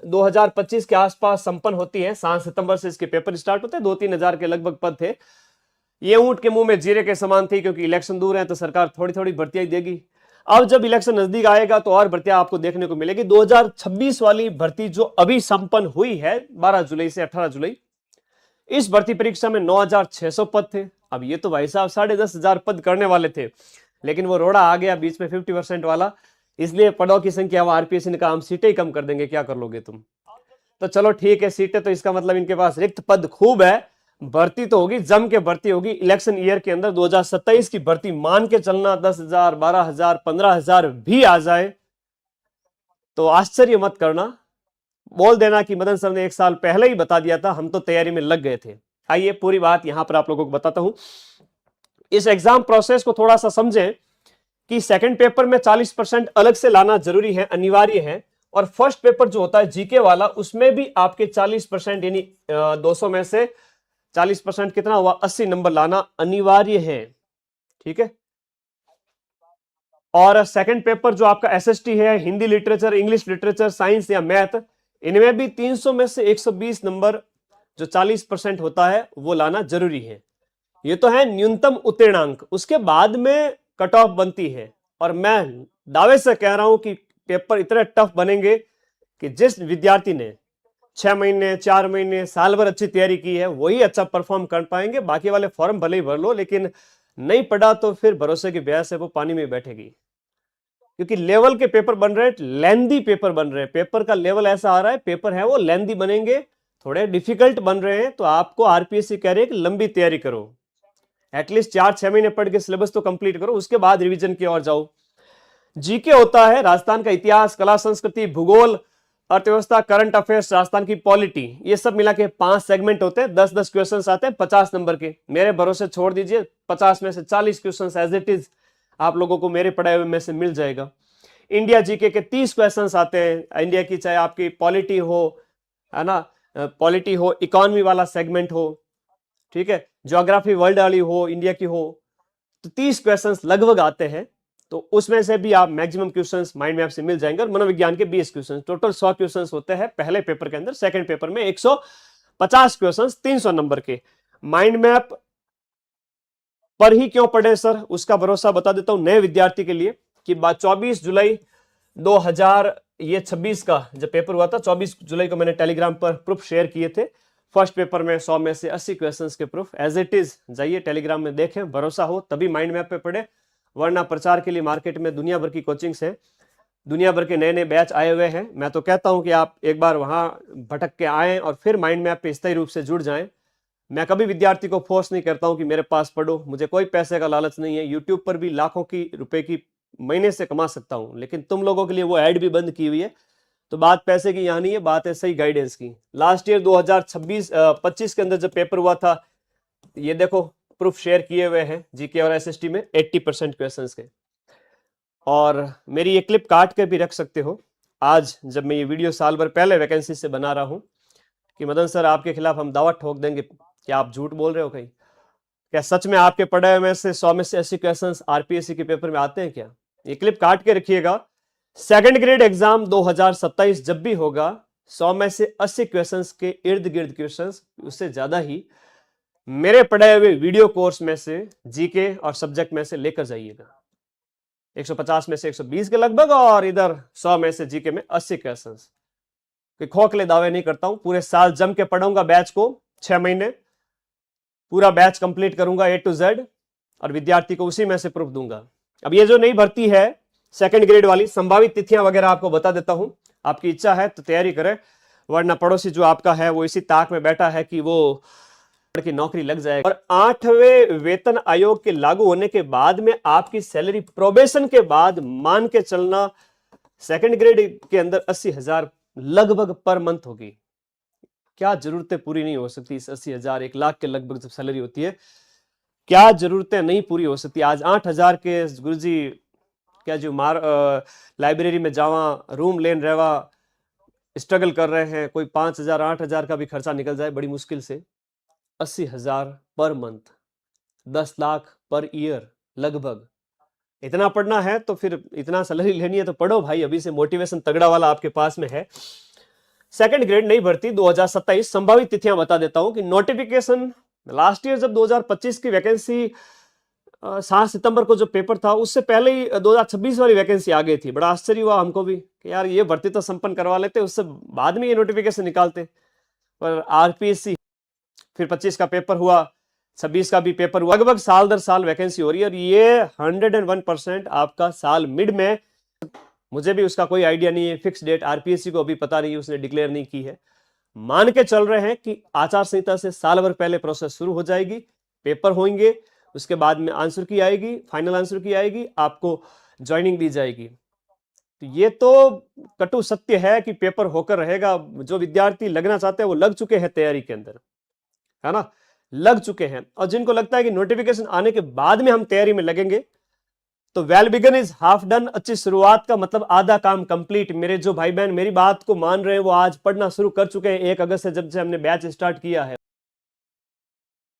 2025 के आसपास संपन्न होती है। 7 सितंबर से इसके पेपर स्टार्ट होते हैं। 2-3 हजार के लगभग पद थे। ये ऊंट के मुंह में जीरे के समान थी, क्योंकि इलेक्शन दूर है तो सरकार थोड़ी थोड़ी भर्तियां देगी। अब जब इलेक्शन नजदीक आएगा तो और भर्तियां आपको देखने को मिलेगी। 2026 वाली भर्ती जो अभी संपन्न हुई है 12 जुलाई से 18 जुलाई, इस भर्ती परीक्षा में 9,600 पद थे। अब ये तो भाई साहब 10,500 पद करने वाले थे, लेकिन वो रोड़ा आ गया बीच में 50% वाला, इसलिए पदों की संख्या आरपीएससी ने कहा हम सीटें ही कम कर देंगे, क्या कर लोगे तुम। तो चलो ठीक है, सीटें तो इसका मतलब इनके पास रिक्त पद खूब है, भर्ती तो होगी, जम के भर्ती होगी। इलेक्शन ईयर के अंदर 2027 की भर्ती मान के चलना 10,000, 12,000, 15,000 भी आ जाए तो आश्चर्य मत करना। बोल देना कि मदन सर ने 1 साल पहले ही बता दिया था, हम तो तैयारी में लग गए थे। आइए पूरी बात यहां पर आप लोगों को बताता हूं। इस एग्जाम प्रोसेस को थोड़ा सा समझें कि सेकंड पेपर में 40% अलग से लाना जरूरी है, अनिवार्य है। और फर्स्ट पेपर जो होता है जीके वाला, उसमें भी आपके 40% यानी 200 में से 40% कितना हुआ, 80 नंबर लाना अनिवार्य है। ठीक है। और सेकंड पेपर जो आपका एसएसटी है, Hindi literature, English literature, science या मैथ, इनमें भी 300 में से 120 नंबर जो 40% होता है वो लाना जरूरी है। ये तो है न्यूनतम उत्तीर्णांक, उसके बाद में कट ऑफ बनती है। और मैं दावे से कह रहा हूं कि पेपर इतने टफ बनेंगे कि जिस विद्यार्थी ने 6 महीने, 4 महीने, साल भर अच्छी तैयारी की है वही अच्छा परफॉर्म कर पाएंगे। बाकी वाले फॉर्म भले ही भर लो, लेकिन नहीं पढ़ा तो फिर भरोसे की भैंस है वो पानी में बैठेगी। क्योंकि लेवल के पेपर बन रहे हैं, लेंदी पेपर बन रहे हैं, पेपर का लेवल ऐसा आ रहा है, पेपर है वो लेंदी बनेंगे, थोड़े डिफिकल्ट बन रहे हैं। तो आपको आरपीएससी कह रहे हैं कि लंबी तैयारी करो, एटलीस्ट 4-6 महीने पढ़ के सिलेबस तो कंप्लीट करो, उसके बाद रिवीजन की ओर जाओ। जीके होता है राजस्थान का इतिहास, कला संस्कृति, भूगोल, अर्थव्यवस्था, करंट अफेयर्स, राजस्थान की पॉलिटी, ये सब मिला के 5 सेगमेंट होते हैं। 10-10 क्वेश्चंस आते हैं 50 नंबर के। मेरे भरोसे छोड़ दीजिए, 50 में से 40 क्वेश्चंस एज इट इज आप लोगों को मेरे पढ़ाए हुए में से मिल जाएगा। इंडिया जीके के 30 क्वेश्चंस आते हैं। इंडिया की चाहे आपकी पॉलिटी हो, है ना, पॉलिटी हो, इकोनॉमी वाला सेगमेंट हो, ठीक है, ज्योग्राफी वर्ल्ड वाली हो, इंडिया की हो, तो 30 क्वेश्चंस लगभग आते हैं। तो उसमें से भी आप मैक्सिमम क्वेश्चंस माइंड मैप से मिल जाएंगे। और मनोविज्ञान के 20 क्वेश्चंस, टोटल 100 क्वेश्चंस होते हैं पहले पेपर के अंदर। सेकंड पेपर में 150 क्वेश्चंस 300 नंबर के। माइंड मैप पर ही क्यों पढ़े सर, उसका भरोसा बता देता हूं नए विद्यार्थी के लिए कि 24 जुलाई 2026 का जब पेपर हुआ था, 24 जुलाई को मैंने टेलीग्राम पर प्रूफ शेयर किए थे। फर्स्ट पेपर में 100 में से 80 क्वेश्चंस के प्रूफ एज इट इज, जाइए टेलीग्राम में देखें, भरोसा हो तभी माइंड मैप पे पढ़े, वरना प्रचार के लिए मार्केट में दुनिया भर की कोचिंग्स है, दुनिया भर के नए नए बैच आए हुए हैं। मैं तो कहता हूं कि आप एक बार वहां भटक के आए और फिर माइंड मैप पे स्थायी रूप से जुड़ जाएं। मैं कभी विद्यार्थी को फोर्स नहीं करता हूं कि मेरे पास पढ़ो, मुझे कोई पैसे का लालच नहीं है। यूट्यूब पर भी लाखों की रुपए की महीने से कमा सकता हूं, लेकिन तुम लोगों के लिए वो ऐड भी बंद की हुई है। तो बात पैसे की यहाँ नहीं है, बात है सही गाइडेंस की। लास्ट ईयर 2025 के अंदर जब पेपर हुआ था, ये देखो प्रूफ शेयर किए हुए हैं जीके और एसएसटी में 80% क्वेश्चंस के। और मेरी ये क्लिप काट के भी रख सकते हो आज, जब मैं ये वीडियो साल भर पहले वैकेंसी से बना रहा हूं कि मदन सर आपके खिलाफ हम दावा ठोक देंगे, क्या आप झूठ बोल रहे हो कहीं, क्या सच में आपके पढ़े में से 100 में से 80 क्वेश्चंस आरपीएससी के पेपर में आते हैं क्या। ये क्लिप काट के रखिएगा। सेकंड ग्रेड एग्जाम 2027 जब भी होगा, 100 में से 80 क्वेश्चंस के इर्द गिर्द क्वेश्चंस, उससे ज्यादा ही मेरे पढ़े हुए वीडियो कोर्स में से जीके और सब्जेक्ट में से लेकर जाइएगा। 150 में से 120 के लगभग, और इधर 100 में से जीके में 80 क्वेश्चंस। कोई खोखले दावे नहीं करता हूं, पूरे साल जम के पढ़ूंगा बैच को, 6 महीने पूरा बैच कंप्लीट करूंगा A to Z, और विद्यार्थी को उसी में से प्रूफ दूंगा। अब ये जो नई भर्ती है सेकंड ग्रेड वाली, संभावित तिथियां वगैरह आपको बता देता हूं, आपकी इच्छा है तो तैयारी करें, वरना पड़ोसी जो आपका है वो इसी ताक में बैठा है कि वो की नौकरी लग जाएगी। और 8वें वेतन आयोग के लागू होने के बाद में आपकी सैलरी प्रोबेशन के बाद मान के चलना सेकंड ग्रेड के अंदर 80,000 लगभग पर मंथ होगी। क्या जरूरतें पूरी नहीं हो सकती इस 80,000, 1 लाख के लगभग जब सैलरी होती है, क्या जरूरतें नहीं पूरी हो सकती। आज 8,000 के गुरुजी क्या जो लाइब्रेरी में जावा, रूम लेन रहवा, स्ट्रगल कर रहे हैं, कोई 5,000 8,000 का भी खर्चा निकल जाए बड़ी मुश्किल से। 80,000 per month, 10 lakh per year लगभग। इतना पढ़ना है तो फिर इतना सैलरी लेनी है तो पढ़ो भाई, अभी से मोटिवेशन तगड़ा वाला आपके पास में है। सेकंड ग्रेड नई भर्ती 2027 संभावित तिथियां बता देता हूं कि नोटिफिकेशन लास्ट ईयर जब 2025 की वैकेंसी 7 सितंबर को जो पेपर था उससे पहले ही 2026 वाली वैकेंसी आ गई थी। बड़ा आश्चर्य हुआ हमको भी कि यार ये भर्ती तो संपन्न करवा लेते, उससे बाद में ये नोटिफिकेशन निकालते। पर आरपीएससी फिर 25 का पेपर हुआ, 26 का भी पेपर हुआ, लगभग साल दर साल वैकेंसी हो रही है और ये 101% आपका साल मिड में, मुझे भी उसका कोई आइडिया नहीं है, फिक्स डेट आरपीएससी को अभी पता नहीं, उसने डिक्लेयर नहीं की है। मान के चल रहे हैं कि आचार संहिता से साल भर पहले प्रोसेस शुरू हो जाएगी, पेपर होंगे, उसके बाद में आंसर की आएगी, फाइनल आंसर की आएगी, आपको ज्वाइनिंग दी जाएगी। तो ये तो कटु सत्य है कि पेपर होकर रहेगा। जो विद्यार्थी लगना चाहते हैं वो लग चुके हैं तैयारी के अंदर, है ना, लग चुके हैं। और जिनको लगता है कि नोटिफिकेशन आने के बाद में हम तैयारी में लगेंगे, तो well begun is half done. अच्छी शुरुआत का मतलब आधा काम कंप्लीट। मेरे जो भाई बहन मेरी बात को मान रहे हैं वो आज पढ़ना शुरू कर चुके हैं 1 अगस्त से, जब से हमने बैच स्टार्ट किया है।